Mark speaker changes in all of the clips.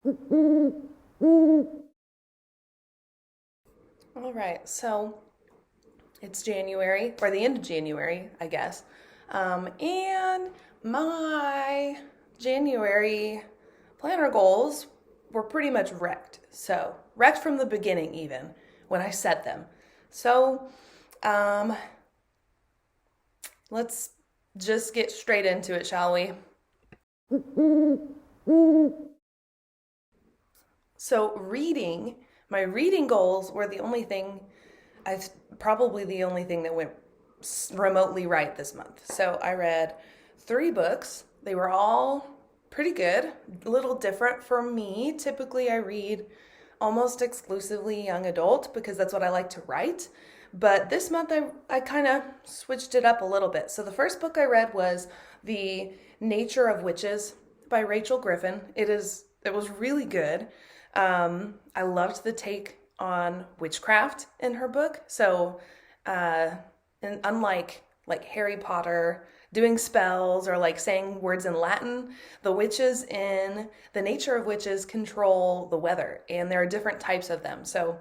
Speaker 1: All right, so it's January, or the end of January, I guess. And my January planner goals were pretty much wrecked. So, wrecked from the beginning, even when I set them. So, um, let's just get straight into it, shall we? So, my reading goals were the only thing, I probably the only thing that went remotely right this month. So, I read 3 books. They were all pretty good, a little different for me. Typically, I read almost exclusively young adult because that's what I like to write. But this month, I kind of switched it up a little bit. So, the first book I read was The Nature of Witches by Rachel Griffin. It was really good. I loved the take on witchcraft in her book. So, uh, and unlike like Harry Potter doing spells or like saying words in Latin, the witches in The Nature of Witches control the weather, and there are different types of them. So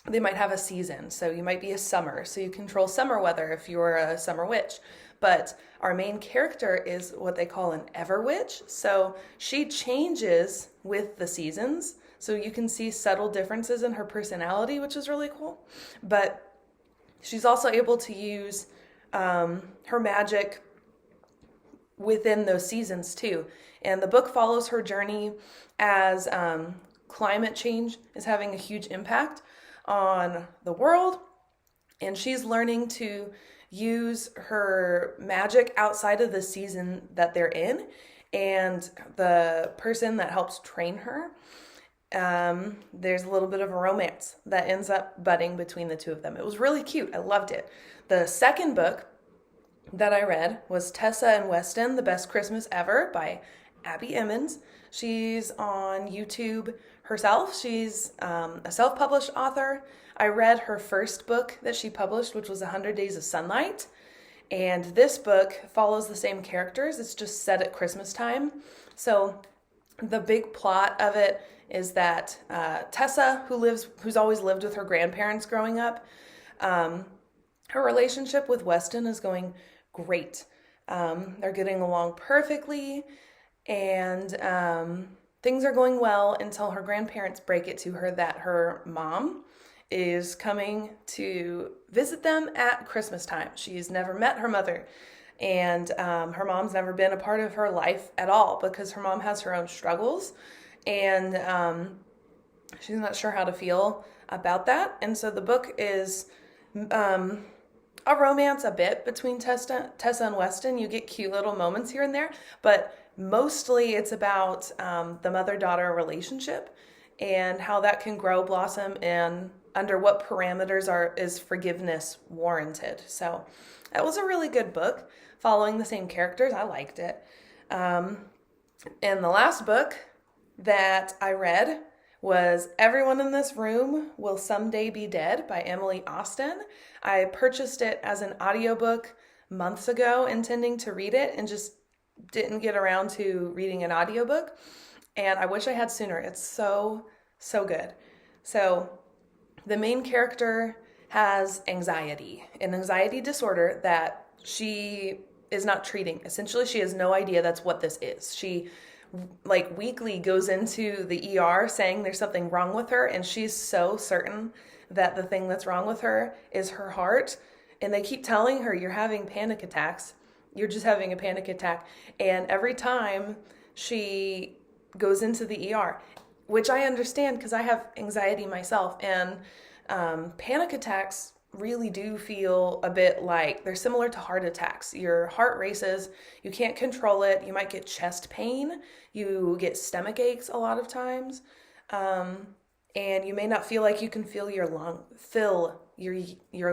Speaker 1: they might have a season. So you might be a summer. So you control summer weather if you're a summer witch. But our main character is what they call an ever witch. So she changes with the seasons. So you can see subtle differences in her personality, which is really cool. But she's also able to use her magic within those seasons too. And the book follows her journey as climate change is having a huge impact on the world, and she's learning to use her magic outside of the season that they're in. And the person that helps train her, there's a little bit of a romance that ends up budding between the two of them. It was really cute. I loved it. The second book that I read was Tessa and Weston, The Best Christmas Ever by Abby Emmons. She's on YouTube herself. She's a self published author. I read her first book that she published, which was 100 Days of Sunlight. And this book follows the same characters. It's just set at Christmas time. So the big plot of it is that Tessa, who's always lived with her grandparents growing up, her relationship with Weston is going great. They're getting along perfectly, and things are going well until her grandparents break it to her that her mom is coming to visit them at Christmas time. She's never met her mother, and her mom's never been a part of her life at all because her mom has her own struggles, and she's not sure how to feel about that. And so the book is a romance a bit between Tessa and Weston. You get cute little moments here and there, but mostly it's about the mother-daughter relationship and how that can grow, blossom, and under what parameters is forgiveness warranted. So that was a really good book, following the same characters. I liked it. And the last book that I read was Everyone in This Room Will Someday Be Dead by Emily Austen. I purchased it as an audiobook months ago, intending to read it, and just didn't get around to reading an audiobook. And I wish I had sooner. It's so, so good. So the main character has anxiety, an anxiety disorder that she is not treating. Essentially, she has no idea that's what this is. She like weekly goes into the ER saying there's something wrong with her, and she's so certain that the thing that's wrong with her is her heart. And they keep telling her, you're having panic attacks. You're just having a panic attack. And every time she goes into the ER, which I understand because I have anxiety myself, and panic attacks really do feel a bit like they're similar to heart attacks. Your heart races, you can't control it. You might get chest pain, you get stomach aches a lot of times, and you may not feel like you can fill your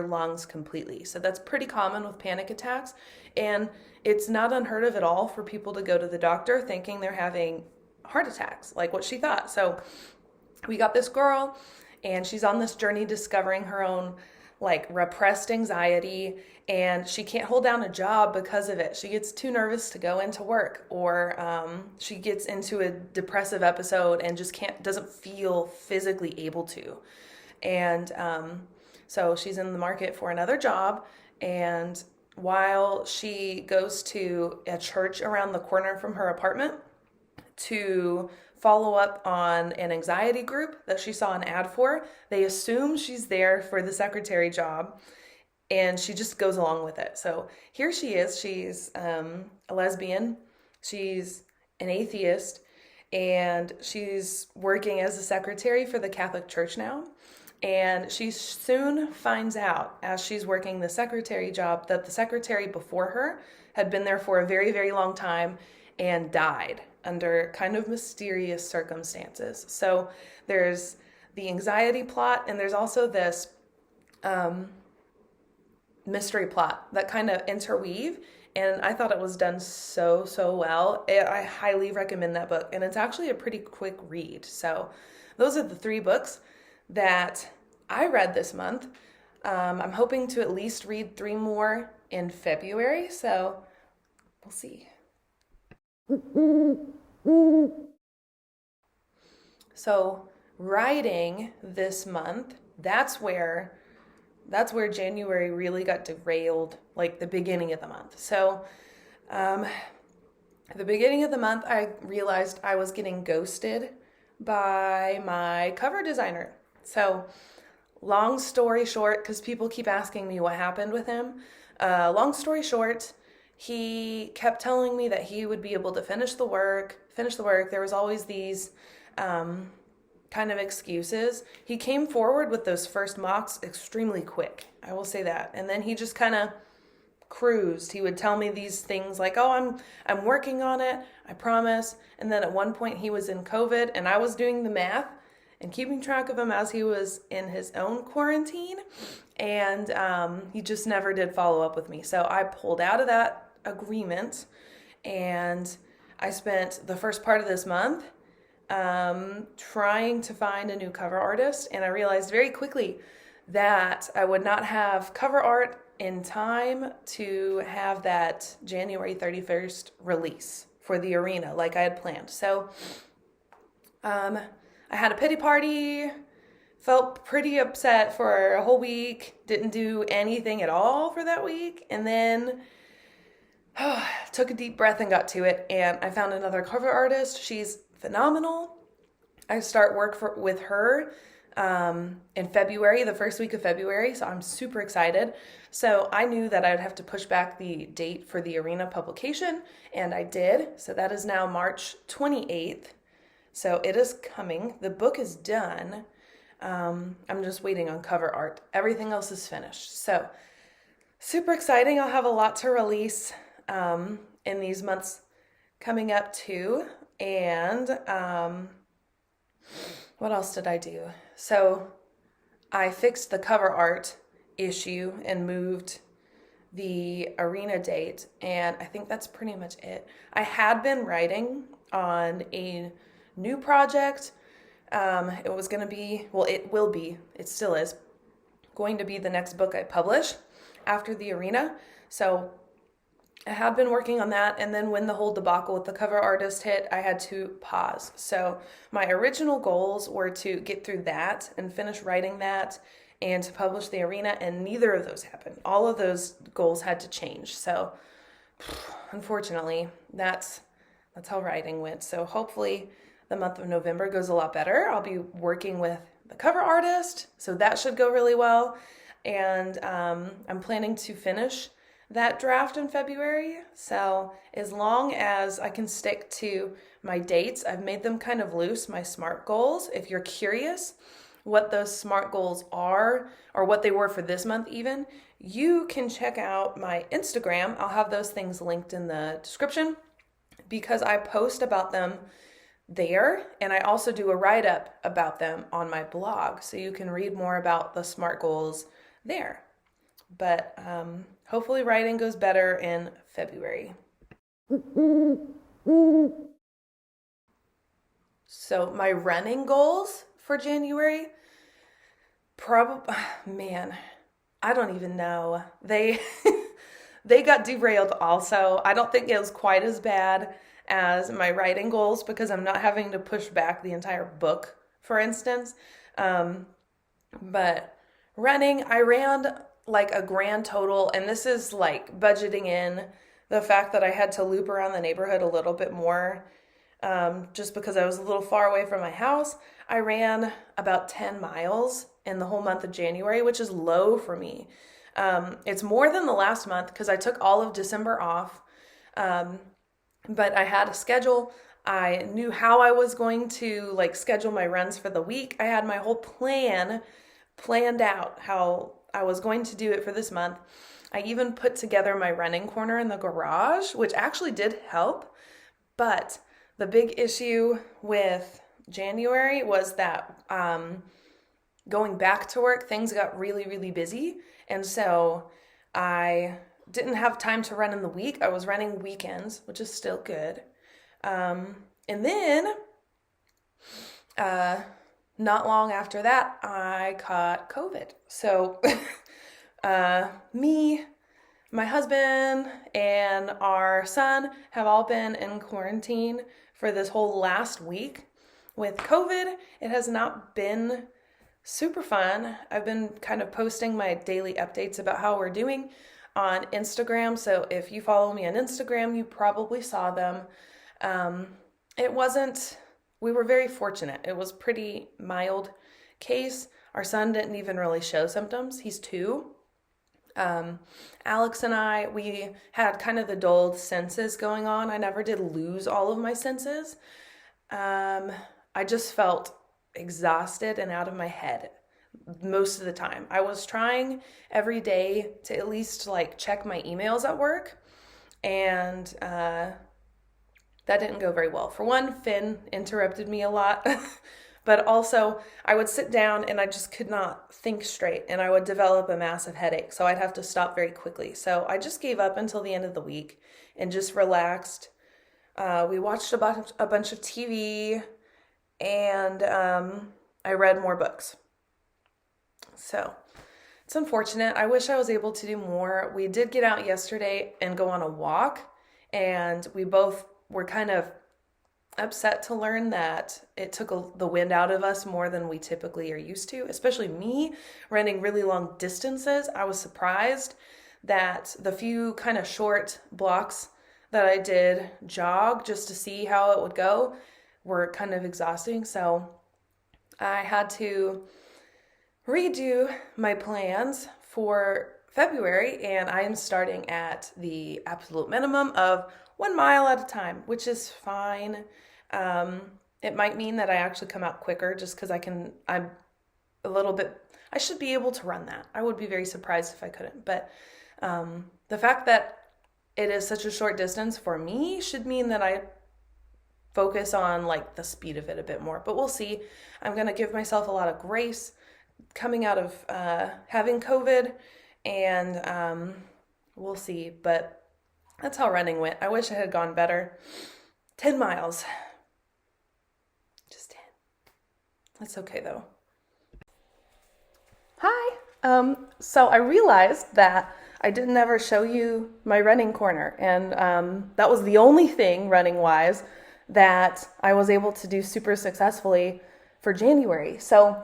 Speaker 1: lungs completely. So that's pretty common with panic attacks, and it's not unheard of at all for people to go to the doctor thinking they're having heart attacks, like what she thought. So we got this girl, and she's on this journey discovering her own like repressed anxiety, and she can't hold down a job because of it. She gets too nervous to go into work, or she gets into a depressive episode and just doesn't feel physically able to. And so she's in the market for another job. And while she goes to a church around the corner from her apartment to follow up on an anxiety group that she saw an ad for, they assume she's there for the secretary job, and she just goes along with it. So here she is. She's a lesbian. She's an atheist, and she's working as a secretary for the Catholic Church now. And she soon finds out, as she's working the secretary job, that the secretary before her had been there for a very, very long time and died under kind of mysterious circumstances. So there's the anxiety plot, and there's also this mystery plot that kind of interweave. And I thought it was done so, so well. I highly recommend that book. And it's actually a pretty quick read. So those are the 3 books that I read this month. I'm hoping to at least read 3 more in February, so we'll see. So writing this month, that's where January really got derailed, like the beginning of the month. So at the beginning of the month, I realized I was getting ghosted by my cover designer. So long story short, because people keep asking me what happened with him, long story short, he kept telling me that he would be able to finish the work. There was always these kind of excuses. He came forward with those first mocks extremely quick, I will say that. And then he just kind of cruised. He would tell me these things like, "Oh, I'm working on it, I promise." And then at one point he was in COVID, and I was doing the math and keeping track of him as he was in his own quarantine, and he just never did follow up with me. So I pulled out of that agreement, and I spent the first part of this month trying to find a new cover artist, and I realized very quickly that I would not have cover art in time to have that January 31st release for the arena like I had planned. So I had a pity party, felt pretty upset for a whole week, didn't do anything at all for that week, and then took a deep breath and got to it, and I found another cover artist. She's phenomenal. I start work with her in February, the first week of February, so I'm super excited. So I knew that I would have to push back the date for the arena publication, and I did. So that is now March 28th. So it is coming. The book is done. I'm just waiting on cover art. Everything else is finished. So super exciting. I'll have a lot to release in these months coming up too. And what else did I do? So I fixed the cover art issue and moved the arena date, and I think that's pretty much it. I had been writing on a new project. It was going to be, well, it will be, it still is, going to be the next book I publish after the arena. So I had been working on that, and then when the whole debacle with the cover artist hit, I had to pause. So my original goals were to get through that and finish writing that and to publish the arena, and neither of those happened. All of those goals had to change. So unfortunately, that's how writing went. So hopefully the month of November goes a lot better. I'll be working with the cover artist, so that should go really well. And I'm planning to finish that draft in February. So as long as I can stick to my dates, I've made them kind of loose, my SMART goals. If you're curious what those SMART goals are, or what they were for this month even, you can check out my Instagram. I'll have those things linked in the description because I post about them there, and I also do a write-up about them on my blog, so you can read more about the SMART goals there. But hopefully writing goes better in February. So my running goals for January, I don't even know. They they got derailed also. I don't think it was quite as bad as my writing goals because I'm not having to push back the entire book, for instance. Um, but running, I ran like a grand total, and this is like budgeting in the fact that I had to loop around the neighborhood a little bit more, just because I was a little far away from my house. I ran about 10 miles in the whole month of January, which is low for me. It's more than the last month because I took all of December off. Um, but I had a schedule. I knew how I was going to like schedule my runs for the week. I had my whole plan planned out how I was going to do it for this month. I even put together my running corner in the garage, which actually did help. But the big issue with January was that going back to work, things got really, really busy. And so I didn't have time to run in the week. I was running weekends, which is still good. And then, not long after that, I caught COVID. So, me, my husband, and our son have all been in quarantine for this whole last week. With COVID, it has not been super fun. I've been kind of posting my daily updates about how we're doing on Instagram. So if you follow me on Instagram, you probably saw them. We were very fortunate. It was pretty mild case. Our son didn't even really show symptoms. He's 2. Alex and I, we had kind of the dulled senses going on. I never did lose all of my senses. I just felt exhausted and out of my head most of the time. I was trying every day to at least like check my emails at work, and that didn't go very well. For one, Finn interrupted me a lot, but also I would sit down and I just could not think straight, and I would develop a massive headache, so I'd have to stop very quickly. So I just gave up until the end of the week and just relaxed. We watched a bunch of TV, and I read more books. So it's unfortunate. I wish I was able to do more. We did get out yesterday and go on a walk, and we both were kind of upset to learn that it took the wind out of us more than we typically are used to, especially me running really long distances. I was surprised that the few kind of short blocks that I did jog just to see how it would go were kind of exhausting. So I had to redo my plans for February, and I am starting at the absolute minimum of 1 mile at a time, which is fine. It might mean that I actually come out quicker just because I'm a little bit, I should be able to run that. I would be very surprised if I couldn't. But the fact that it is such a short distance for me should mean that I focus on like the speed of it a bit more. But we'll see. I'm going to give myself a lot of grace coming out of having COVID, and we'll see. But that's how running went. I wish it had gone better. 10 miles. Just 10. That's okay though. Hi. So I realized that I didn't ever show you my running corner, and that was the only thing running wise that I was able to do super successfully for January. So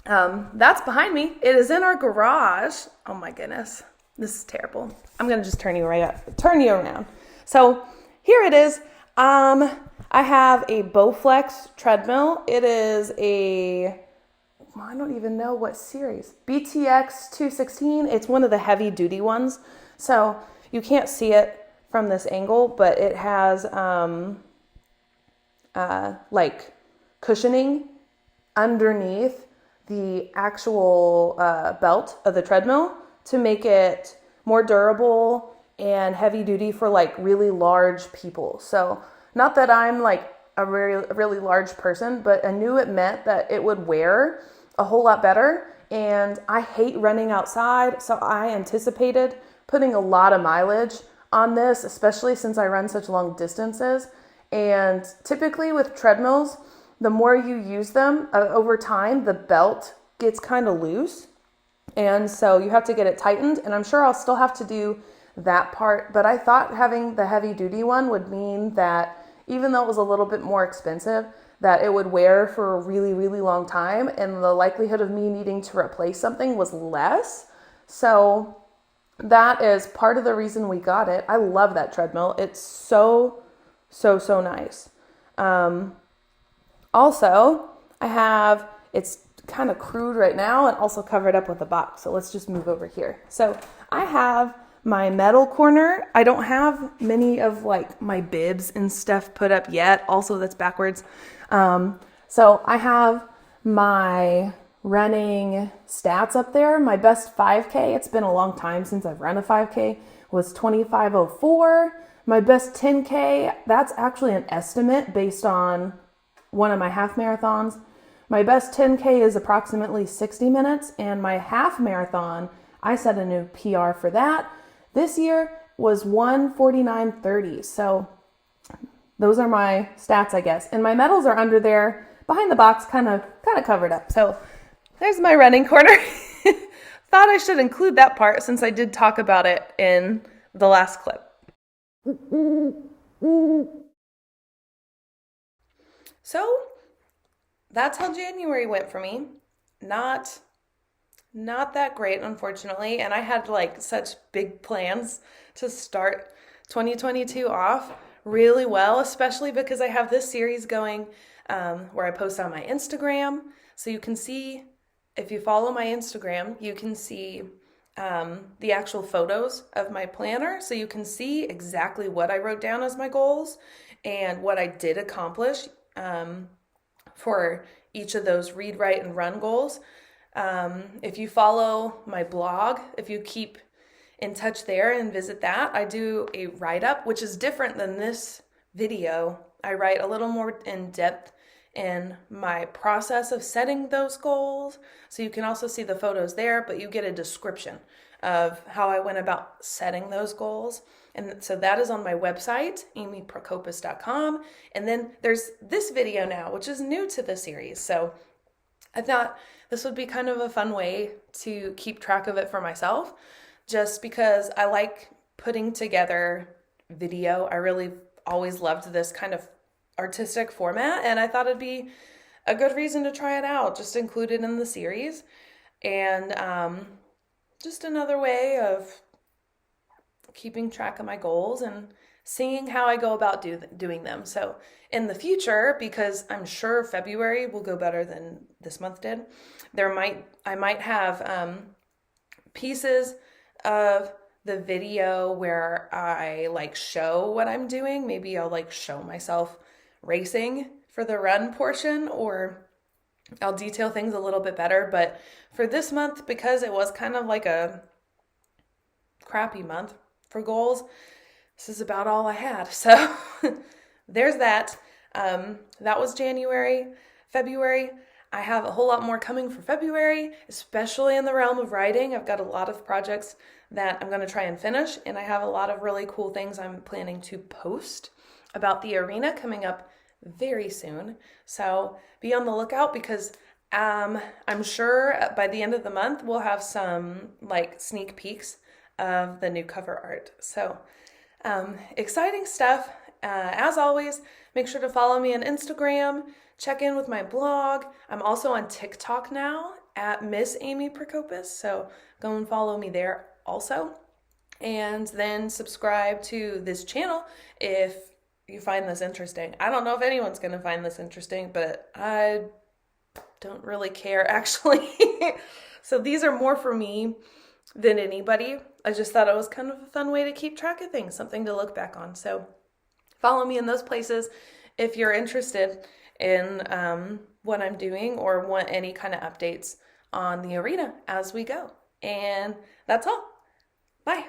Speaker 1: that's behind me. It is in our garage. Oh my goodness. This is terrible. I'm going to just turn you around. So here it is. I have a Bowflex treadmill. It is I don't even know what series. BTX 216. It's one of the heavy duty ones. So you can't see it from this angle, but it has like cushioning underneath the actual belt of the treadmill to make it more durable and heavy duty for like really large people. So not that I'm like a really large person, but I knew it meant that it would wear a whole lot better. And I hate running outside, so I anticipated putting a lot of mileage on this, especially since I run such long distances. And typically with treadmills, the more you use them over time, the belt gets kind of loose. And so you have to get it tightened, and I'm sure I'll still have to do that part, but I thought having the heavy duty one would mean that even though it was a little bit more expensive, that it would wear for a really, really long time, and the likelihood of me needing to replace something was less. So that is part of the reason we got it. I love that treadmill. It's so nice. Also, it's kind of crude right now and also covered up with a box. So let's just move over here. So I have my metal corner. I don't have many of like my bibs and stuff put up yet. Also, that's backwards. So I have my running stats up there. My best 5K, it's been a long time since I've run a 5K, was 25:04. My best 10K, that's actually an estimate based on one of my half marathons. My best 10K is approximately 60 minutes, and my half marathon, I set a new PR for that. This year was 1:49:30. So those are my stats, I guess. And my medals are under there behind the box, kind of covered up. So there's my running corner. Thought I should include that part since I did talk about it in the last clip. So that's how January went for me. Not that great, unfortunately. And I had like such big plans to start 2022 off really well, especially because I have this series going where I post on my Instagram. So you can see, if you follow my Instagram, you can see the actual photos of my planner. So you can see exactly what I wrote down as my goals and what I did accomplish for each of those read, write, and run goals. If you follow my blog, if you keep in touch there and visit that, I do a write-up, which is different than this video. I write a little more in depth in my process of setting those goals. So you can also see the photos there, but you get a description of how I went about setting those goals. And so that is on my website, amyprokopis.com. And then there's this video now, which is new to the series. So I thought this would be kind of a fun way to keep track of it for myself, just because I like putting together video. I really always loved this kind of artistic format, and I thought it'd be a good reason to try it out, just include it in the series. And just another way of keeping track of my goals and seeing how I go about doing them. So in the future, because I'm sure February will go better than this month did, I might have pieces of the video where I like show what I'm doing. Maybe I'll like show myself racing for the run portion, or I'll detail things a little bit better. But for this month, because it was kind of like a crappy month for goals, this is about all I had. So there's that. That was January. February, I have a whole lot more coming for February, especially in the realm of writing. I've got a lot of projects that I'm going to try and finish, and I have a lot of really cool things I'm planning to post about the arena coming up very soon. So be on the lookout, because I'm sure by the end of the month we'll have some like sneak peeks of the new cover art. So exciting stuff. As always, make sure to follow me on Instagram, check in with my blog. I'm also on TikTok now at Miss Amy Prokopis, so go and follow me there also. And then subscribe to this channel if you find this interesting. I don't know if anyone's going to find this interesting, but I don't really care actually. So these are more for me than anybody. I just thought it was kind of a fun way to keep track of things, something to look back on. So follow me in those places if you're interested in what I'm doing or want any kind of updates on the arena as we go. And that's all. Bye.